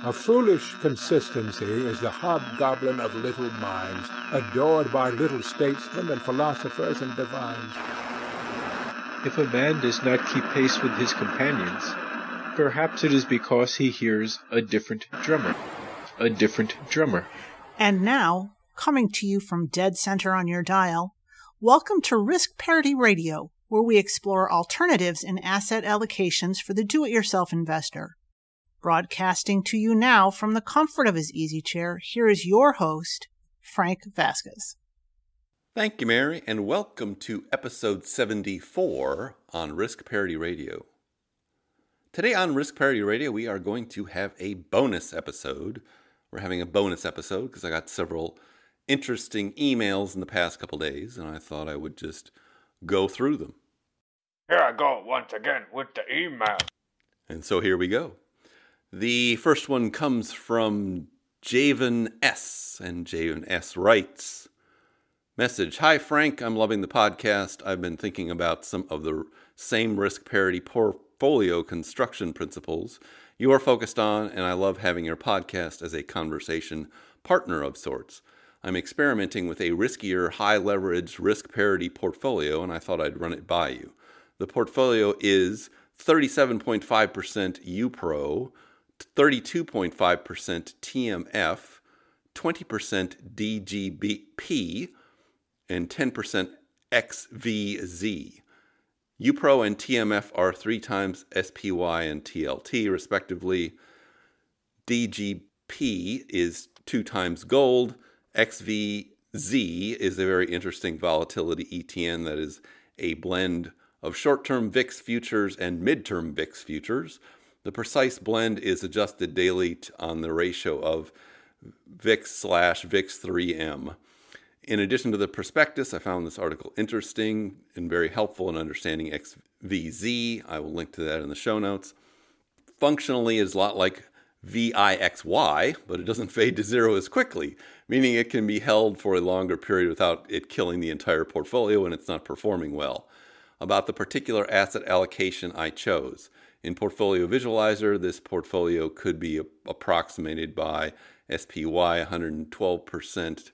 A foolish consistency is the hobgoblin of little minds, adored by little statesmen and philosophers and divines. If a man does not keep pace with his companions, perhaps it is because he hears a different drummer. A different drummer. And now, coming to you from dead center on your dial, welcome to Risk Parity Radio, where we explore alternatives in asset allocations for the do-it-yourself investor. Broadcasting to you now from the comfort of his easy chair, here is your host, Frank Vasquez. Thank you, Mary, and welcome to episode 74 on Risk Parity Radio. Today on Risk Parity Radio, we are going to have a bonus episode. We're having a bonus episode because I got several interesting emails in the past couple days, and I thought I would just go through them. Here I go once again with the email. And so here we go. The first one comes from Javen S. And Javen S. writes, message, hi Frank, I'm loving the podcast. I've been thinking about some of the same risk parity portfolio construction principles you are focused on, and I love having your podcast as a conversation partner of sorts. I'm experimenting with a riskier, high-leverage risk parity portfolio, and I thought I'd run it by you. The portfolio is 37.5% UPRO, 32.5% TMF, 20% DGBP, and 10% XVZ. UPRO and TMF are 3 times SPY and TLT, respectively. DGP is 2 times gold. XVZ is a very interesting volatility ETN that is a blend of short-term VIX futures and mid-term VIX futures. The precise blend is adjusted daily on the ratio of VIX/VIX3M. In addition to the prospectus, I found this article interesting and very helpful in understanding XVZ. I will link to that in the show notes. Functionally, it's a lot like VIXY, but it doesn't fade to zero as quickly, meaning it can be held for a longer period without it killing the entire portfolio when it's not performing well. About the particular asset allocation I chose. In Portfolio Visualizer, this portfolio could be approximated by SPY 112%,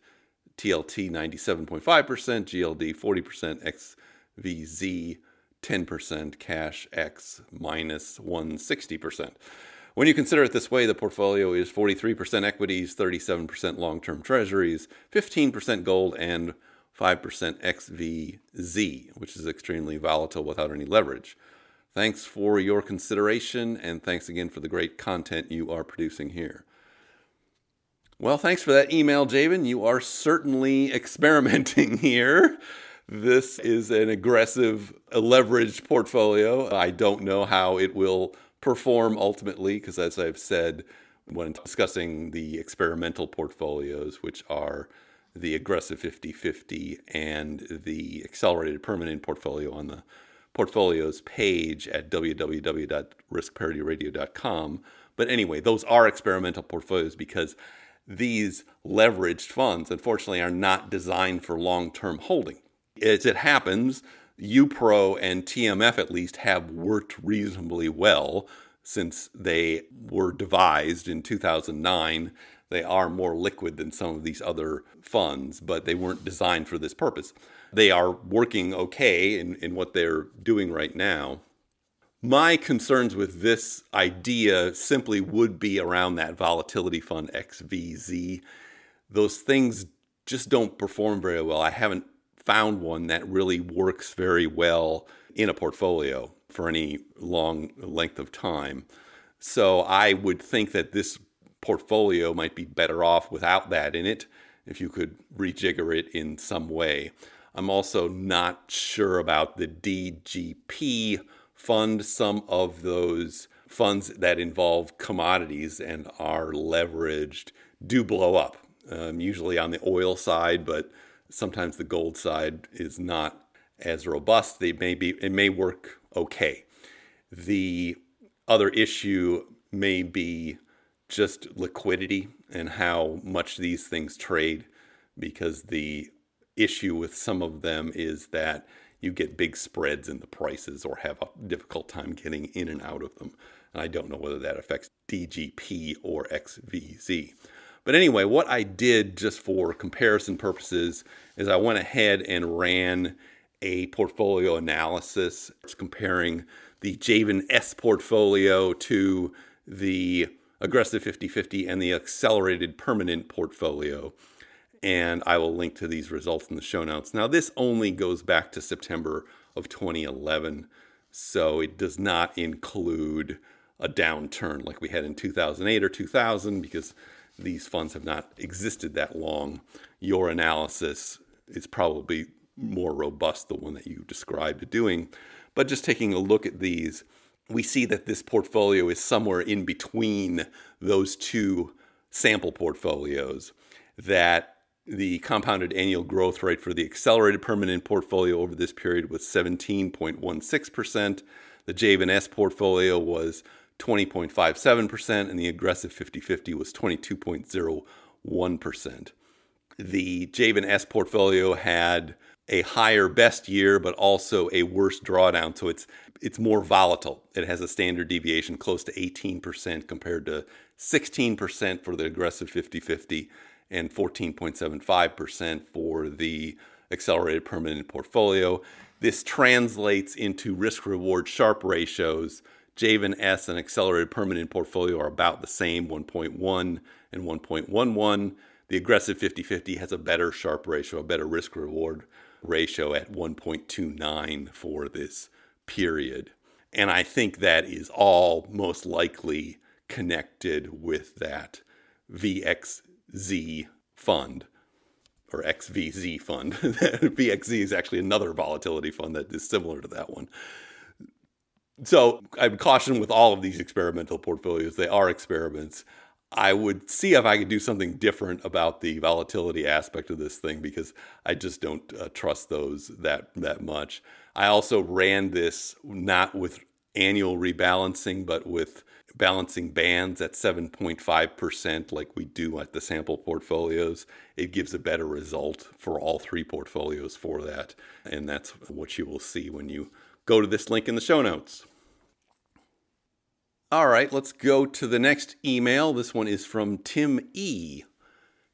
TLT 97.5%, GLD 40%, XVZ 10%, Cash X minus 160%. When you consider it this way, the portfolio is 43% equities, 37% long-term treasuries, 15% gold, and 5% XVZ, which is extremely volatile without any leverage. Thanks for your consideration, and thanks again for the great content you are producing here. Well, thanks for that email, Javen. You are certainly experimenting here. This is an aggressive, leveraged portfolio. I don't know how it will perform ultimately, because as I've said when discussing the experimental portfolios, which are the aggressive 50-50 and the accelerated permanent portfolio on the portfolios page at www.riskparityradio.com. But anyway, those are experimental portfolios because these leveraged funds, unfortunately, are not designed for long-term holding. As it happens, UPRO and TMF at least have worked reasonably well since they were devised in 2009. They are more liquid than some of these other funds, but they weren't designed for this purpose. They are working okay in what they're doing right now. My concerns with this idea simply would be around that volatility fund XVZ. Those things just don't perform very well. I haven't found one that really works very well in a portfolio for any long length of time. So I would think that this portfolio might be better off without that in it, if you could rejigger it in some way. I'm also not sure about the DGP fund. Some of those funds that involve commodities and are leveraged do blow up, usually on the oil side, but sometimes the gold side is not as robust. It may work okay. The other issue may be just liquidity and how much these things trade, because the issue with some of them is that you get big spreads in the prices or have a difficult time getting in and out of them. And I don't know whether that affects DGP or XVZ. But anyway, what I did just for comparison purposes is I went ahead and ran a portfolio analysis comparing the Javen S portfolio to the aggressive 50/50 and the accelerated permanent portfolio. And I will link to these results in the show notes. Now, this only goes back to September of 2011, so it does not include a downturn like we had in 2008 or 2000, because these funds have not existed that long. Your analysis is probably more robust, the one that you described doing. But just taking a look at these, we see that this portfolio is somewhere in between those two sample portfolios, that the compounded annual growth rate for the accelerated permanent portfolio over this period was 17.16%. The Javen S portfolio was 20.57%, and the aggressive 50/50 was 22.01%. The Javen S portfolio had a higher best year, but also a worse drawdown, so it's more volatile. It has a standard deviation close to 18% compared to 16% for the aggressive 50/50 and 14.75% for the accelerated permanent portfolio. This translates into risk-reward Sharpe ratios. Javen S and accelerated permanent portfolio are about the same, 1.1 and 1.11. The aggressive 50/50 has a better Sharpe ratio, a better risk-reward ratio at 1.29 for this period. And I think that is all most likely connected with that VXZ fund, or XVZ fund. VXZ is actually another volatility fund that is similar to that one. So I would caution with all of these experimental portfolios, they are experiments. I would see if I could do something different about the volatility aspect of this thing, because I just don't trust those that much. I also ran this not with annual rebalancing, but with balancing bands at 7.5% like we do at the sample portfolios. It gives a better result for all three portfolios for that. And that's what you will see when you go to this link in the show notes. All right, let's go to the next email. This one is from Tim E.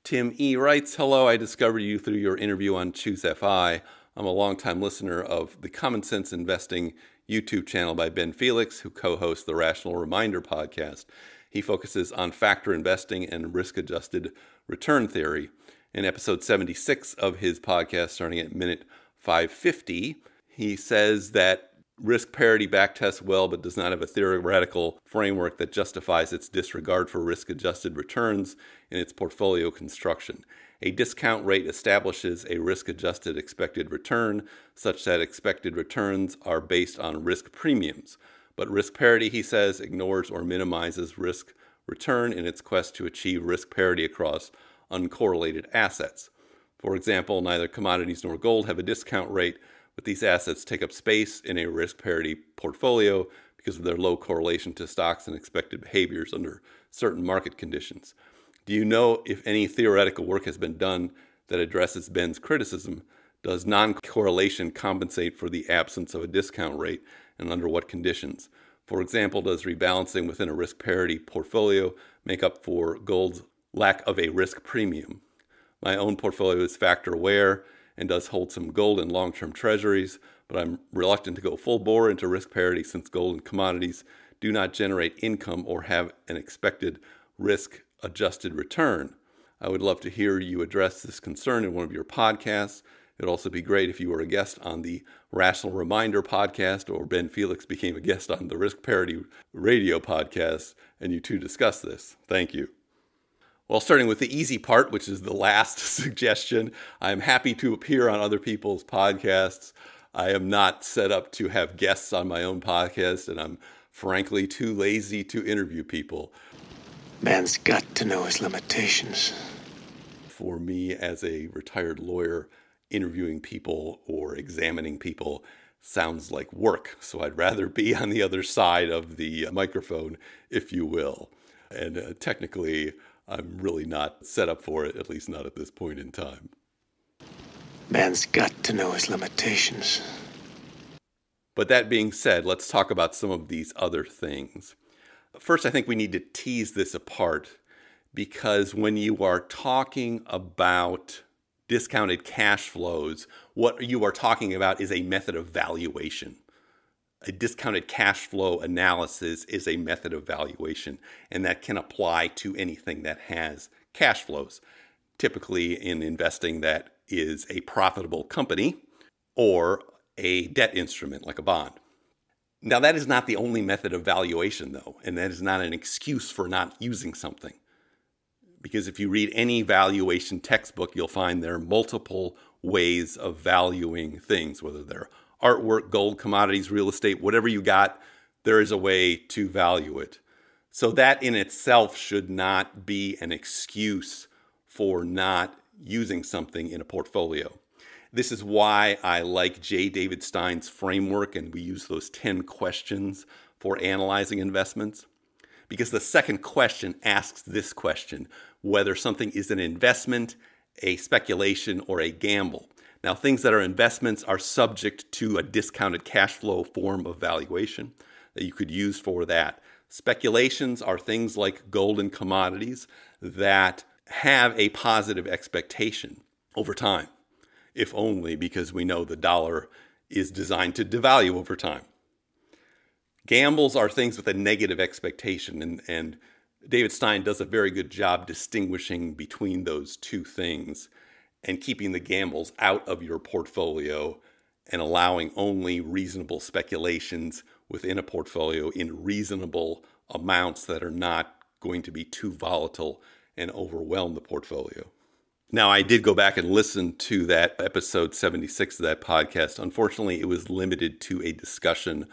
Tim E writes, "Hello, I discovered you through your interview on Choose FI. I'm a longtime listener of the Common Sense Investing YouTube channel by Ben Felix, who co-hosts the Rational Reminder podcast. He focuses on factor investing and risk-adjusted return theory. In episode 76 of his podcast, starting at minute 550, he says that risk parity backtests well, but does not have a theoretical framework that justifies its disregard for risk-adjusted returns in its portfolio construction. A discount rate establishes a risk-adjusted expected return, such that expected returns are based on risk premiums. But risk parity, he says, ignores or minimizes risk return in its quest to achieve risk parity across uncorrelated assets. For example, neither commodities nor gold have a discount rate, but these assets take up space in a risk parity portfolio because of their low correlation to stocks and expected behaviors under certain market conditions. Do you know if any theoretical work has been done that addresses Ben's criticism? Does non-correlation compensate for the absence of a discount rate, and under what conditions? For example, does rebalancing within a risk parity portfolio make up for gold's lack of a risk premium? My own portfolio is factor aware and does hold some gold and long-term treasuries, but I'm reluctant to go full bore into risk parity since gold and commodities do not generate income or have an expected risk-adjusted return. I would love to hear you address this concern in one of your podcasts. It would also be great if you were a guest on the Rational Reminder podcast, or Ben Felix became a guest on the Risk Parity radio podcast, and you two discuss this. Thank you. Well, starting with the easy part, which is the last suggestion, I'm happy to appear on other people's podcasts. I am not set up to have guests on my own podcast, and I'm frankly too lazy to interview people. Man's got to know his limitations. For me, as a retired lawyer, interviewing people or examining people sounds like work. So I'd rather be on the other side of the microphone, if you will. And technically, I'm really not set up for it, at least not at this point in time. Man's got to know his limitations. But that being said, let's talk about some of these other things. First, I think we need to tease this apart, because when you are talking about discounted cash flows, what you are talking about is a method of valuation. A discounted cash flow analysis is a method of valuation, and that can apply to anything that has cash flows. Typically in investing, that is a profitable company or a debt instrument like a bond. Now, that is not the only method of valuation, though, and that is not an excuse for not using something. Because if you read any valuation textbook, you'll find there are multiple ways of valuing things, whether they're artwork, gold, commodities, real estate, whatever you got, there is a way to value it. So that in itself should not be an excuse for not using something in a portfolio. This is why I like J. David Stein's framework, and we use those 10 questions for analyzing investments. Because the second question asks this question, whether something is an investment, a speculation, or a gamble. Now, things that are investments are subject to a discounted cash flow form of valuation that you could use for that. Speculations are things like gold and commodities that have a positive expectation over time, if only because we know the dollar is designed to devalue over time. Gambles are things with a negative expectation, and David Stein does a very good job distinguishing between those two things and keeping the gambles out of your portfolio and allowing only reasonable speculations within a portfolio in reasonable amounts that are not going to be too volatile and overwhelm the portfolio. Now, I did go back and listen to that episode 76 of that podcast. Unfortunately, it was limited to a discussion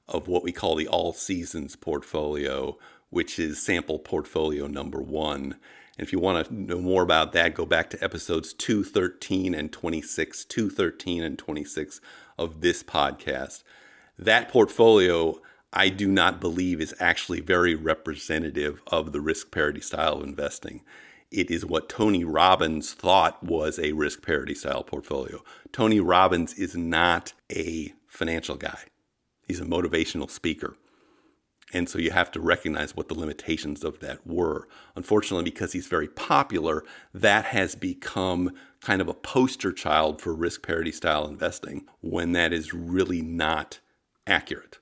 of what we call the all seasons portfolio, which is sample portfolio number 1. And if you want to know more about that, go back to episodes 213 and 26, 213 and 26 of this podcast. That portfolio, I do not believe, is actually very representative of the risk parity style of investing. It is what Tony Robbins thought was a risk parity style portfolio. Tony Robbins is not a financial guy. He's a motivational speaker. And so you have to recognize what the limitations of that were. Unfortunately, because he's very popular, that has become kind of a poster child for risk parity style investing when that is really not accurate.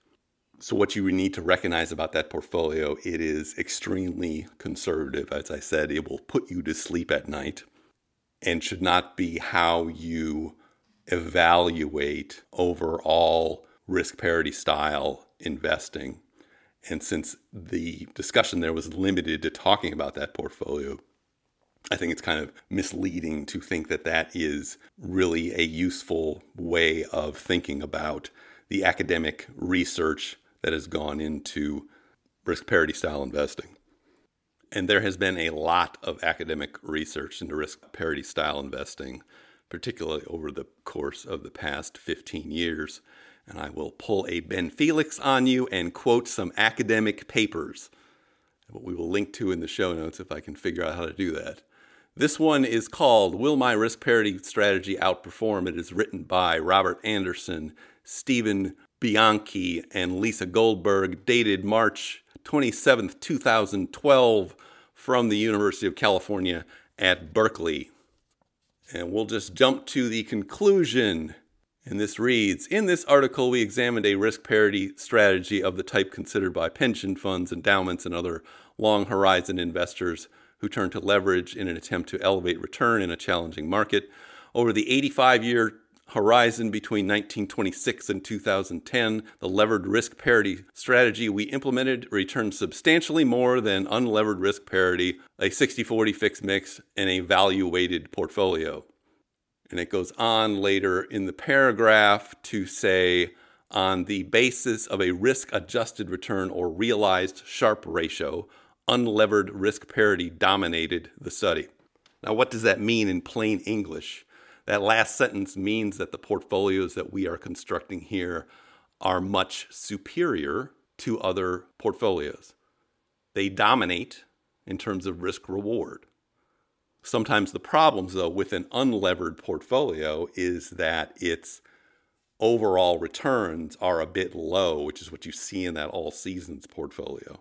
So what you need to recognize about that portfolio, it is extremely conservative. As I said, it will put you to sleep at night and should not be how you evaluate overall risk parity style investing. And since the discussion there was limited to talking about that portfolio, I think it's kind of misleading to think that that is really a useful way of thinking about the academic research that has gone into risk parity style investing. And there has been a lot of academic research into risk parity style investing, particularly over the course of the past 15 years. And I will pull a Ben Felix on you and quote some academic papers, what we will link to in the show notes if I can figure out how to do that. This one is called Will My Risk Parity Strategy Outperform? It is written by Robert Anderson, Stephen Bianchi, and Lisa Goldberg, dated March 27th, 2012, from the University of California at Berkeley. And we'll just jump to the conclusion. And this reads, in this article, we examined a risk parity strategy of the type considered by pension funds, endowments, and other long horizon investors who turn to leverage in an attempt to elevate return in a challenging market. Over the 85-year horizon between 1926 and 2010, the levered risk parity strategy we implemented returned substantially more than unlevered risk parity, a 60-40 fixed mix, and a value-weighted portfolio. And it goes on later in the paragraph to say, on the basis of a risk-adjusted return or realized Sharpe ratio, unlevered risk parity dominated the study. Now, what does that mean in plain English? That last sentence means that the portfolios that we are constructing here are much superior to other portfolios. They dominate in terms of risk reward. Sometimes the problems, though, with an unlevered portfolio is that its overall returns are a bit low, which is what you see in that all seasons portfolio.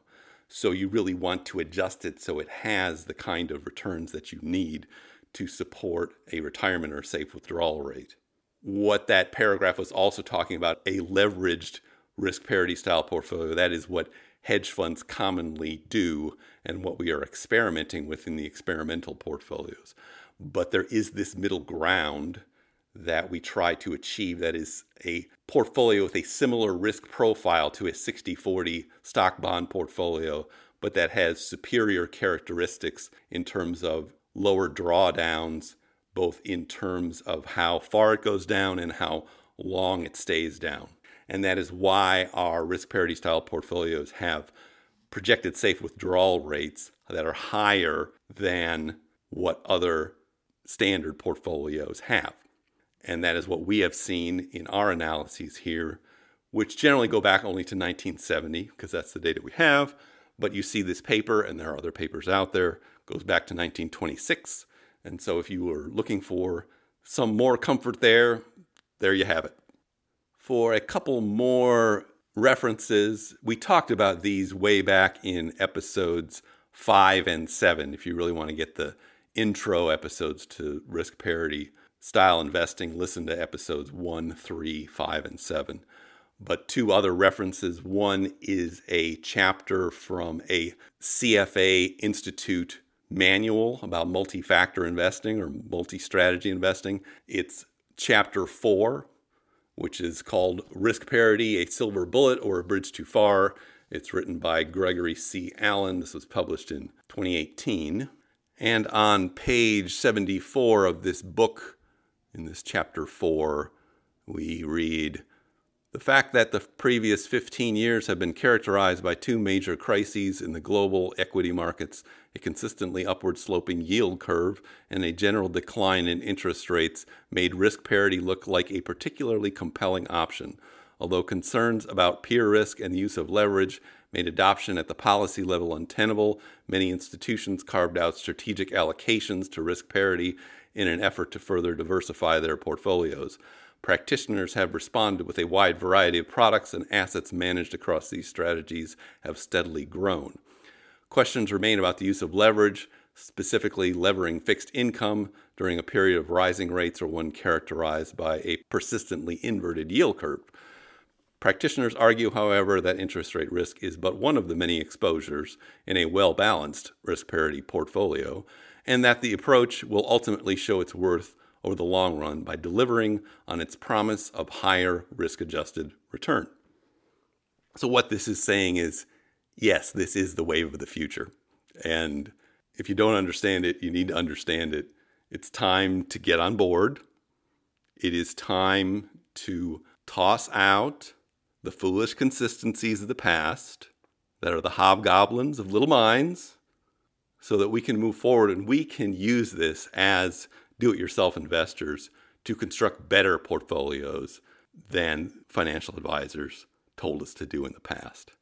So you really want to adjust it so it has the kind of returns that you need to support a retirement or safe withdrawal rate. What that paragraph was also talking about, a leveraged risk parity style portfolio. That is what hedge funds commonly do and what we are experimenting with in the experimental portfolios. But there is this middle ground that we try to achieve that is a portfolio with a similar risk profile to a 60-40 stock bond portfolio, but that has superior characteristics in terms of lower drawdowns, both in terms of how far it goes down and how long it stays down. And that is why our risk parity style portfolios have projected safe withdrawal rates that are higher than what other standard portfolios have. And that is what we have seen in our analyses here, which generally go back only to 1970, because that's the data we have. But you see this paper, and there are other papers out there, goes back to 1926. And so if you were looking for some more comfort there you have it. For a couple more references, we talked about these way back in episodes 5 and 7. If you really want to get the intro episodes to risk parity style investing, listen to episodes 1, 3, 5, and 7. But two other references. One is a chapter from a CFA Institute manual about multi-factor investing or multi-strategy investing. It's chapter 4, which is called Risk Parity, a Silver Bullet or a Bridge Too Far. It's written by Gregory C. Allen. This was published in 2018. And on page 74 of this book, in this chapter 4, we read, "The fact that the previous 15 years have been characterized by two major crises in the global equity markets, a consistently upward sloping yield curve, and a general decline in interest rates made risk parity look like a particularly compelling option. Although concerns about peer risk and the use of leverage made adoption at the policy level untenable, many institutions carved out strategic allocations to risk parity in an effort to further diversify their portfolios. Practitioners have responded with a wide variety of products, and assets managed across these strategies have steadily grown. Questions remain about the use of leverage, specifically levering fixed income during a period of rising rates or one characterized by a persistently inverted yield curve. Practitioners argue, however, that interest rate risk is but one of the many exposures in a well-balanced risk parity portfolio, and that the approach will ultimately show its worth over the long run by delivering on its promise of higher risk-adjusted return." So what this is saying is, yes, this is the wave of the future. And if you don't understand it, you need to understand it. It's time to get on board. It is time to toss out the foolish consistencies of the past that are the hobgoblins of little minds, so that we can move forward and we can use this as do-it-yourself investors to construct better portfolios than financial advisors told us to do in the past.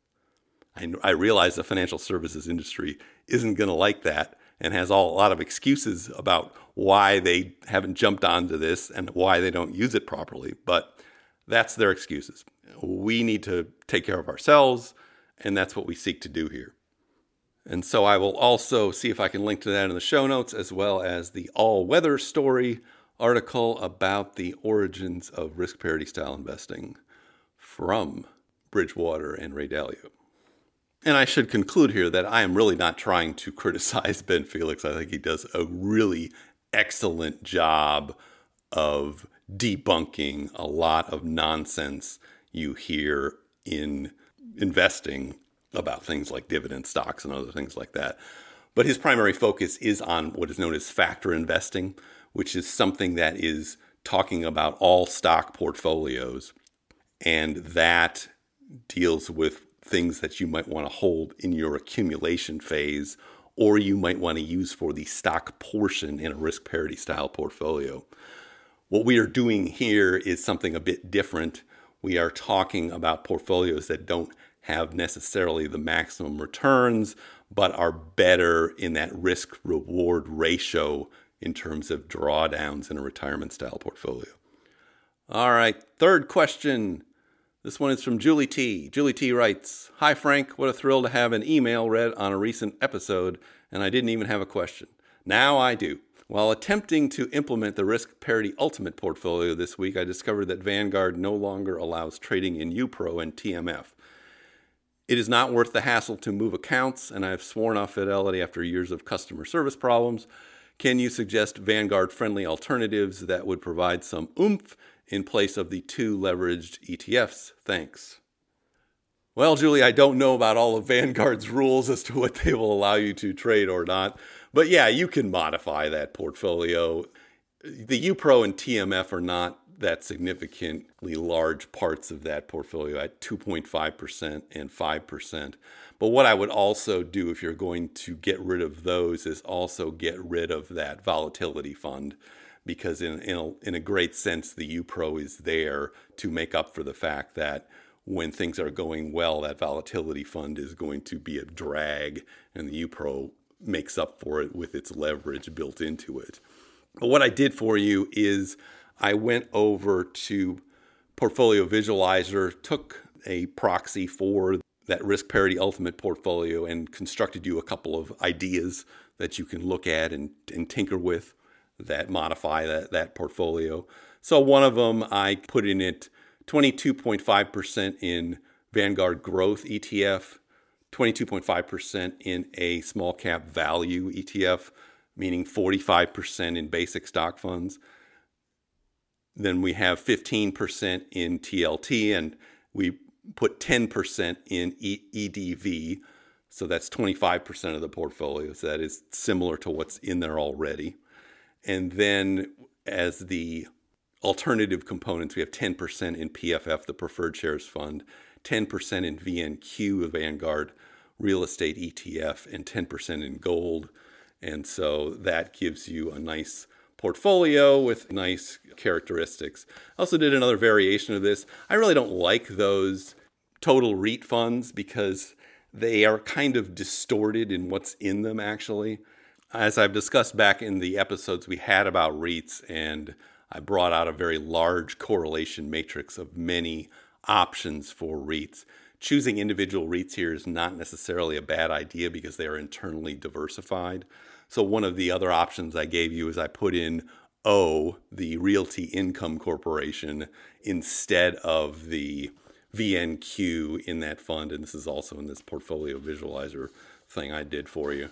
I realize the financial services industry isn't going to like that and has a lot of excuses about why they haven't jumped onto this and why they don't use it properly, but that's their excuses. We need to take care of ourselves, and that's what we seek to do here. And so I will also see if I can link to that in the show notes, as well as the all-weather story article about the origins of risk parity style investing from Bridgewater and Ray Dalio. And I should conclude here that I am really not trying to criticize Ben Felix. I think he does a really excellent job of debunking a lot of nonsense you hear in investing about things like dividend stocks and other things like that. But his primary focus is on what is known as factor investing, which is something that is talking about all stock portfolios. And that deals with things that you might want to hold in your accumulation phase, or you might want to use for the stock portion in a risk parity style portfolio. What we are doing here is something a bit different. We are talking about portfolios that don't have necessarily the maximum returns, but are better in that risk-reward ratio in terms of drawdowns in a retirement-style portfolio. All right, third question. This one is from Julie T. Julie T writes, "Hi Frank, what a thrill to have an email read on a recent episode, and I didn't even have a question. Now I do. While attempting to implement the Risk Parity Ultimate portfolio this week, I discovered that Vanguard no longer allows trading in UPRO and TMF. It is not worth the hassle to move accounts, and I have sworn off Fidelity after years of customer service problems. Can you suggest Vanguard-friendly alternatives that would provide some oomph in place of the 2 leveraged ETFs? Thanks." Well, Julie, I don't know about all of Vanguard's rules as to what they will allow you to trade or not. But yeah, you can modify that portfolio. The UPRO and TMF are not that significantly large parts of that portfolio at 2.5% and 5%. But what I would also do if you're going to get rid of those is also get rid of that volatility fund, because in a great sense, the UPRO is there to make up for the fact that when things are going well, that volatility fund is going to be a drag, and the UPRO makes up for it with its leverage built into it. But what I did for you is I went over to Portfolio Visualizer, took a proxy for that Risk Parity Ultimate portfolio, and constructed you a couple of ideas that you can look at and tinker with that modify that portfolio. So one of them, I put in it 22.5% in Vanguard Growth ETF, 22.5% in a small cap value ETF, meaning 45% in basic stock funds. Then we have 15% in TLT, and we put 10% in EDV. So that's 25% of the portfolio. So that is similar to what's in there already. And then as the alternative components, we have 10% in PFF, the Preferred Shares Fund, 10% in VNQ, the Vanguard Real Estate ETF, and 10% in gold. And so that gives you a nice portfolio with nice characteristics. I also did another variation of this. I really don't like those total REIT funds because they are kind of distorted in what's in them, actually. As I've discussed back in the episodes we had about REITs, and I brought out a very large correlation matrix of many options for REITs. Choosing individual REITs here is not necessarily a bad idea because they are internally diversified. So one of the other options I gave you is I put in O, the Realty Income Corporation, instead of the VNQ in that fund. And this is also in this portfolio visualizer thing I did for you.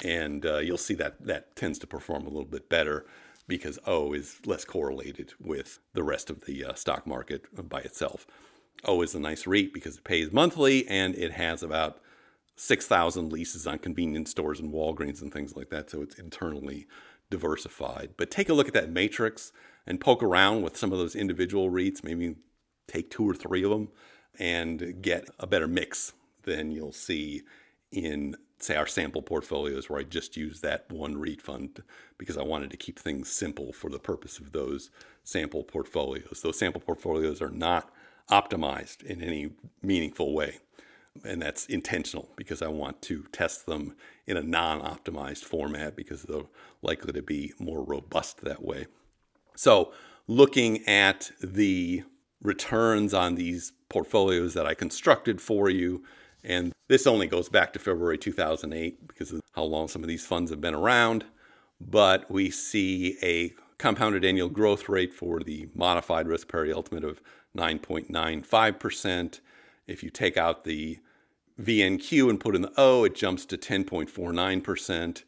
And you'll see that tends to perform a little bit better because O is less correlated with the rest of the stock market by itself. O is a nice REIT because it pays monthly, and it has about 6,000 leases on convenience stores and Walgreens and things like that, so it's internally diversified. But take a look at that matrix and poke around with some of those individual REITs, maybe take 2 or 3 of them, and get a better mix than you'll see in, say, our sample portfolios, where I just used that one REIT fund because I wanted to keep things simple for the purpose of those sample portfolios. Those sample portfolios are not optimized in any meaningful way. And that's intentional because I want to test them in a non-optimized format because they're likely to be more robust that way. So looking at the returns on these portfolios that I constructed for you, and this only goes back to February 2008 because of how long some of these funds have been around, but we see a compounded annual growth rate for the modified Risk Parity Ultimate of 9.95%. If you take out the VNQ and put in the O, it jumps to 10.49%.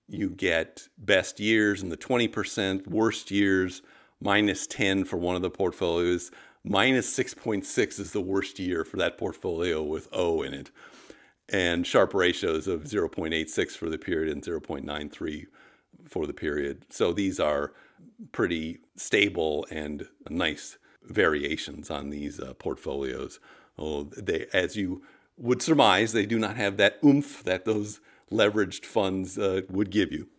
You get best years in the 20%, worst years minus 10 for one of the portfolios. Minus 6.6 is the worst year for that portfolio with O in it. And Sharpe ratios of 0.86 for the period and 0.93 for the period. So these are pretty stable and nice variations on these portfolios. They, as you would surmise, they do not have that oomph that those leveraged funds would give you.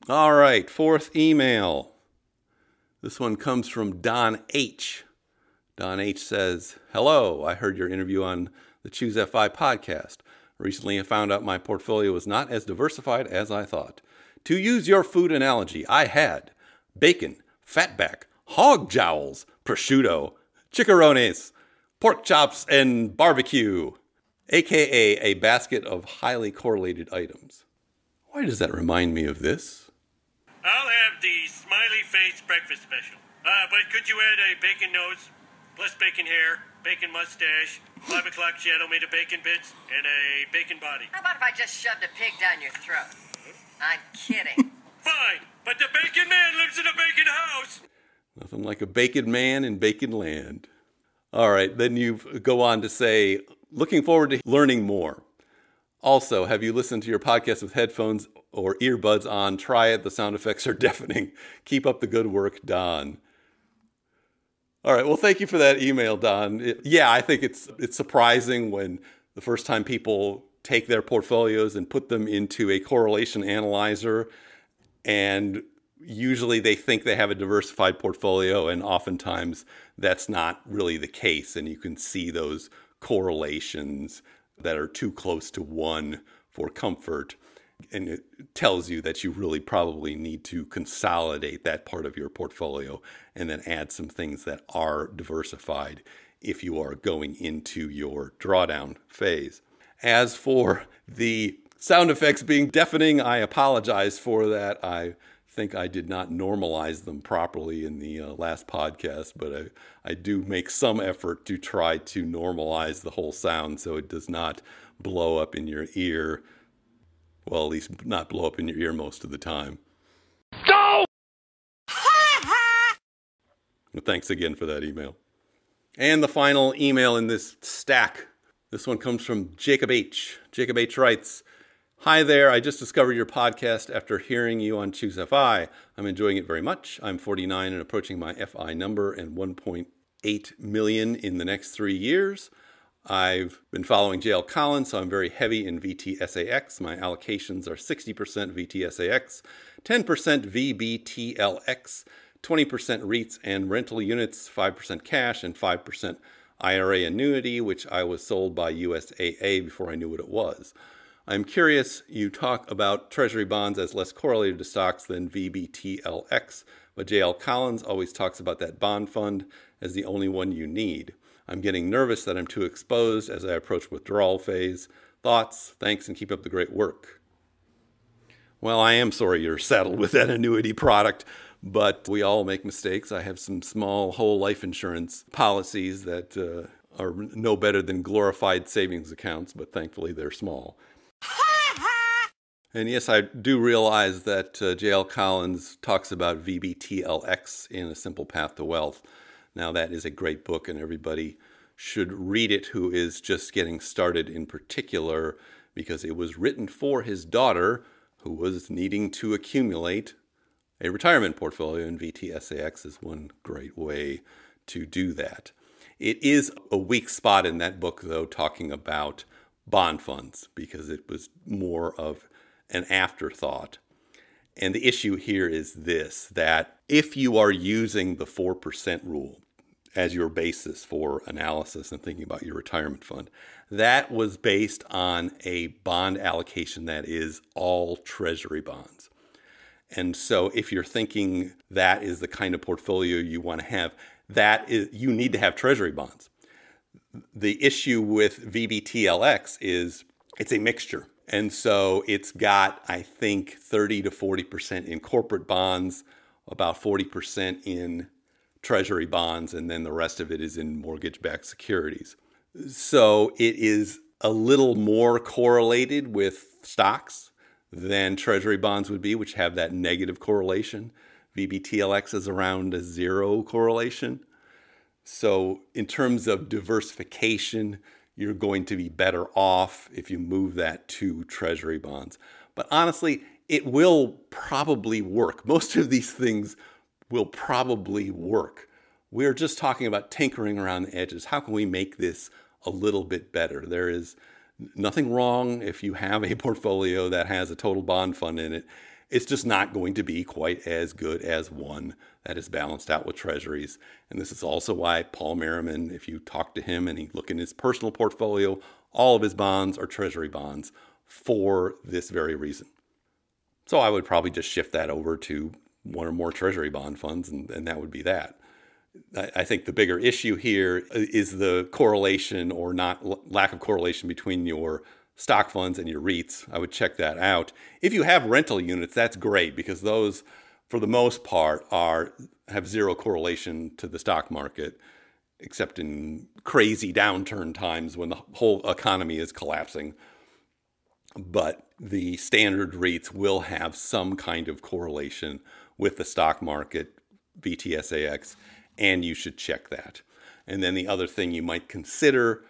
All right, 4th email. This one comes from Don H. Don H says, "Hello, I heard your interview on the Choose FI podcast. Recently, I found out my portfolio was not as diversified as I thought. To use your food analogy, I had bacon, fatback, hog jowls, prosciutto, chicharrones, pork chops, and barbecue, aka a basket of highly correlated items. Why does that remind me of this? I'll have the smiley face breakfast special. But could you add a bacon nose, plus bacon hair, bacon mustache, 5 o'clock shadow made of bacon bits, and a bacon body? How about if I just shoved a pig down your throat? I'm kidding. Fine, but the bacon man lives in a bacon house. Nothing like a bacon man in bacon land. All right, then you go on to say, looking forward to learning more. Also, have you listened to your podcast with headphones or earbuds on? Try it. The sound effects are deafening. Keep up the good work, Don. All right. Well, thank you for that email, Don. I think it's surprising when the first time people take their portfolios and put them into a correlation analyzer, and usually they think they have a diversified portfolio, and oftentimes that's not really the case. And you can see those correlations that are too close to one for comfort. And it tells you that you really probably need to consolidate that part of your portfolio and then add some things that are diversified if you are going into your drawdown phase. As for the sound effects being deafening, I apologize for that. I think I did not normalize them properly in the last podcast, but I do make some effort to try to normalize the whole sound so it does not blow up in your ear. Well, at least not blow up in your ear most of the time. Go! Well, thanks again for that email. And the final email in this stack. This one comes from Jacob H. Jacob H. writes, "Hi there, I just discovered your podcast after hearing you on Choose FI. I'm enjoying it very much. I'm 49 and approaching my FI number and 1.8 million in the next 3 years. I've been following JL Collins, so I'm very heavy in VTSAX. My allocations are 60% VTSAX, 10% VBTLX, 20% REITs and rental units, 5% cash, and 5% IRA annuity, which I was sold by USAA before I knew what it was. I'm curious, you talk about treasury bonds as less correlated to stocks than VBTLX, but JL Collins always talks about that bond fund as the only one you need. I'm getting nervous that I'm too exposed as I approach withdrawal phase. Thoughts? Thanks, and keep up the great work." Well, I am sorry you're saddled with that annuity product, but we all make mistakes. I have some small whole life insurance policies that are no better than glorified savings accounts, but thankfully they're small. And yes, I do realize that JL Collins talks about VBTLX in A Simple Path to Wealth. Now, that is a great book, and everybody should read it who is just getting started, in particular because it was written for his daughter who was needing to accumulate a retirement portfolio, and VTSAX is one great way to do that. It is a weak spot in that book, though, talking about bond funds, because it was more of an afterthought. And the issue here is this, that if you are using the 4% rule as your basis for analysis and thinking about your retirement fund, that was based on a bond allocation that is all treasury bonds. And so if you're thinking that is the kind of portfolio you want to have, you need to have treasury bonds. The issue with VBTLX is it's a mixture. And so it's got, I think, 30 to 40% in corporate bonds, about 40% in treasury bonds, and then the rest of it is in mortgage-backed securities. So it is a little more correlated with stocks than treasury bonds would be, which have that negative correlation. VBTLX is around a 0 correlation. So in terms of diversification, you're going to be better off if you move that to treasury bonds. But honestly, it will probably work. Most of these things will probably work. We're just talking about tinkering around the edges. How can we make this a little bit better? There is nothing wrong if you have a portfolio that has a total bond fund in it. It's just not going to be quite as good as one that is balanced out with treasuries. And this is also why Paul Merriman, if you talk to him and you look in his personal portfolio, all of his bonds are treasury bonds for this very reason. So I would probably just shift that over to one or more treasury bond funds, and that would be that. I think the bigger issue here is the correlation or lack of correlation between your stock funds and your REITs. I would check that out. If you have rental units, that's great because those, for the most part, have zero correlation to the stock market, except in crazy downturn times when the whole economy is collapsing. But the standard REITs will have some kind of correlation with the stock market, VTSAX, and you should check that. And then the other thing you might consider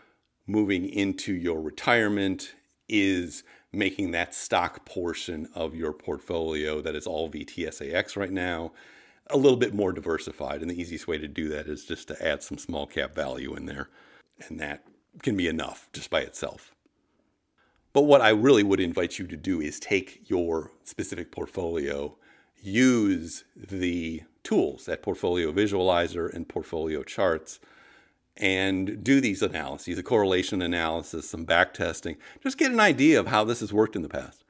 moving into your retirement is making that stock portion of your portfolio that is all VTSAX right now a little bit more diversified. And the easiest way to do that is just to add some small cap value in there. And that can be enough just by itself. But what I really would invite you to do is take your specific portfolio, use the tools at Portfolio Visualizer and Portfolio Charts, and do these analyses, a correlation analysis, some back testing. Just get an idea of how this has worked in the past.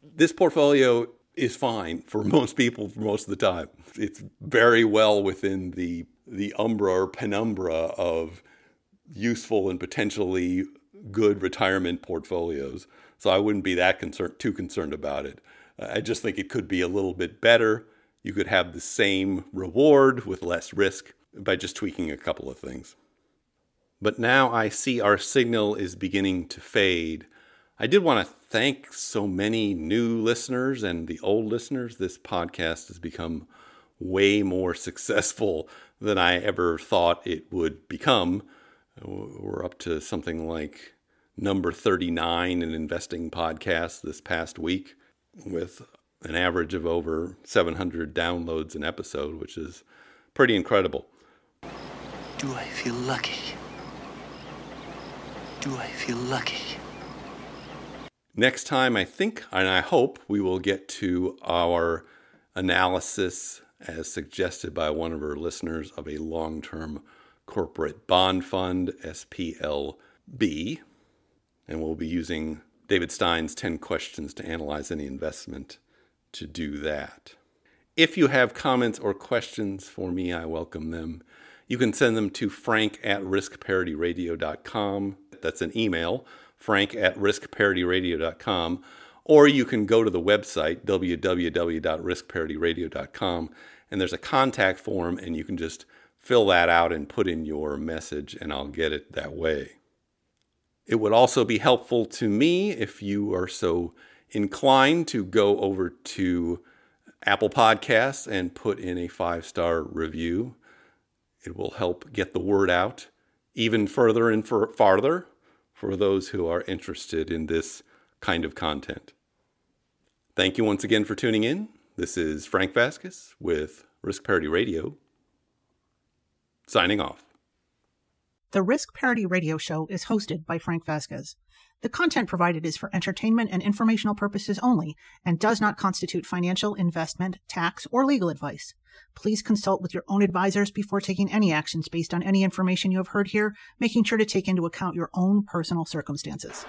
This portfolio is fine for most people for most of the time. It's very well within the umbra or penumbra of useful and potentially good retirement portfolios. So I wouldn't be that too concerned about it. I just think it could be a little bit better. You could have the same reward with less risk by just tweaking a couple of things. But now I see our signal is beginning to fade. I did want to thank so many new listeners and the old listeners. This podcast has become way more successful than I ever thought it would become. We're up to something like number 39 in investing podcasts this past week with an average of over 700 downloads an episode, which is pretty incredible. Do I feel lucky? Do I feel lucky? Next time, I think, and I hope, we will get to our analysis, as suggested by one of our listeners, of a long-term corporate bond fund, SPLB. And we'll be using David Stein's 10 questions to analyze any investment to do that. If you have comments or questions for me, I welcome them. You can send them to frank@riskparityradio.com. That's an email, frank@riskparityradio.com. Or you can go to the website, www.riskparityradio.com, and there's a contact form, and you can just fill that out and put in your message, and I'll get it that way. It would also be helpful to me if you are so inclined to go over to Apple Podcasts and put in a 5-star review. It will help get the word out even further and farther for those who are interested in this kind of content. Thank you once again for tuning in. This is Frank Vasquez with Risk Parity Radio, signing off. The Risk Parity Radio Show is hosted by Frank Vasquez. The content provided is for entertainment and informational purposes only and does not constitute financial, investment, tax, or legal advice. Please consult with your own advisors before taking any actions based on any information you have heard here, making sure to take into account your own personal circumstances.